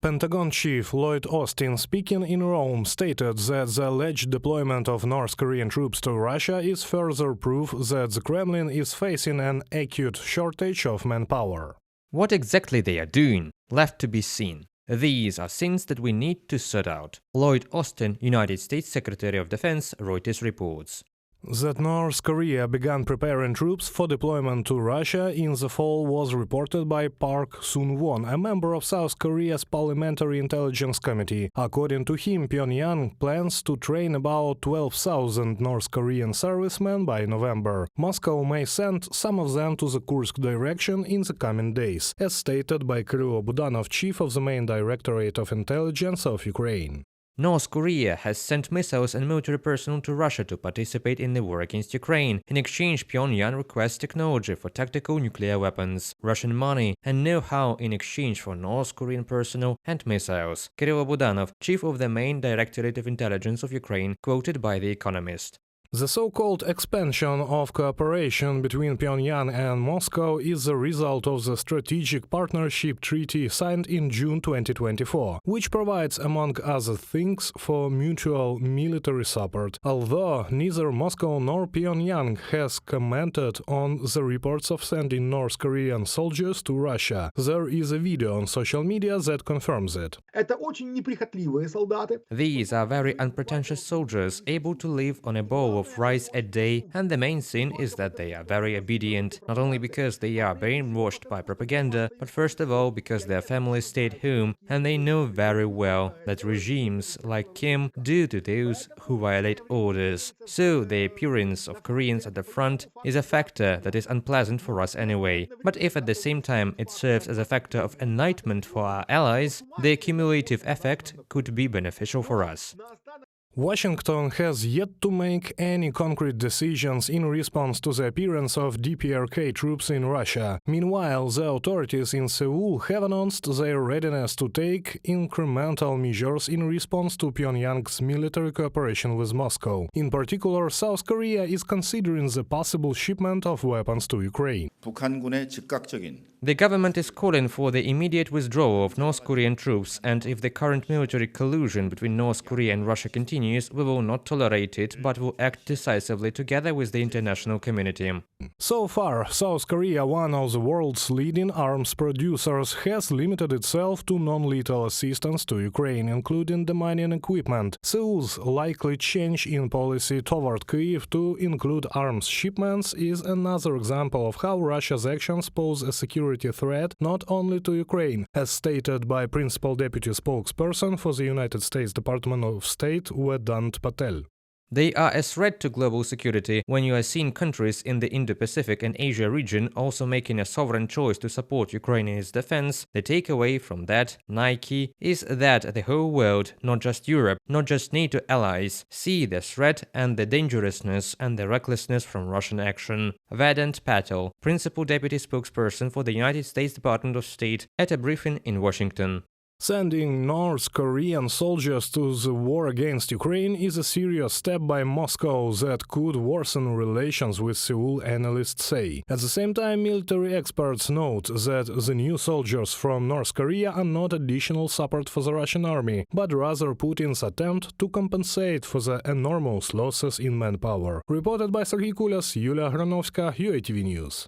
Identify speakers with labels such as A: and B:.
A: Pentagon Chief Lloyd Austin, speaking in Rome, stated that the alleged deployment of North Korean troops to Russia is further proof that the Kremlin is facing an acute shortage of manpower.
B: What exactly they are doing, left to be seen. These are things that we need to sort out. Lloyd Austin, United States Secretary of Defense, Reuters reports.
A: That North Korea began preparing troops for deployment to Russia in the fall was reported by Park Sun-won, a member of South Korea's Parliamentary Intelligence Committee. According to him, Pyongyang plans to train about 12,000 North Korean servicemen by November. Moscow may send some of them to the Kursk direction in the coming days, as stated by Kirill Budanov, chief of the main Directorate of Intelligence of Ukraine.
B: North Korea has sent missiles and military personnel to Russia to participate in the war against Ukraine. In exchange, Pyongyang requests technology for tactical nuclear weapons, Russian money, and know-how in exchange for North Korean personnel and missiles. Kirill Budanov, chief of the main Directorate of Intelligence of Ukraine, quoted by The Economist.
A: The so-called expansion of cooperation between Pyongyang and Moscow is the result of the Strategic Partnership Treaty signed in June 2024, which provides, among other things, for mutual military support. Although neither Moscow nor Pyongyang has commented on the reports of sending North Korean soldiers to Russia, there is a video on social media that confirms it.
B: These are very unpretentious soldiers, able to live on a bowl of rice a day, and the main thing is that they are very obedient, not only because they are brainwashed by propaganda, but first of all because their families stay at home, and they know very well that regimes like Kim do to those who violate orders. So the appearance of Koreans at the front is a factor that is unpleasant for us anyway. But if at the same time it serves as a factor of enlightenment for our allies, the cumulative effect could be beneficial for us.
A: Washington has yet to make any concrete decisions in response to the appearance of DPRK troops in Russia. Meanwhile, the authorities in Seoul have announced their readiness to take incremental measures in response to Pyongyang's military cooperation with Moscow. In particular, South Korea is considering the possible shipment of weapons to Ukraine.
B: The government is calling for the immediate withdrawal of North Korean troops, and if the current military collusion between North Korea and Russia continues, we will not tolerate it, but will act decisively together with the international community.
A: So far, South Korea, one of the world's leading arms producers, has limited itself to non-lethal assistance to Ukraine, including the mining equipment. Seoul's likely change in policy toward Kyiv to include arms shipments is another example of how Russia's actions pose a security threat not only to Ukraine, as stated by Principal Deputy Spokesperson for the United States Department of State, Vedant Patel.
B: They are a threat to global security when you are seeing countries in the Indo-Pacific and Asia region also making a sovereign choice to support Ukraine in its defense. The takeaway from that, Nike, is that the whole world, not just Europe, not just NATO allies, see the threat and the dangerousness and the recklessness from Russian action. Vedant Patel, Principal Deputy Spokesperson for the United States Department of State, at a briefing in Washington.
A: Sending North Korean soldiers to the war against Ukraine is a serious step by Moscow that could worsen relations with Seoul, analysts say. At the same time, military experts note that the new soldiers from North Korea are not additional support for the Russian army, but rather Putin's attempt to compensate for the enormous losses in manpower. Reported by Sergei Kulyas, Yulia Granovska, UATV News.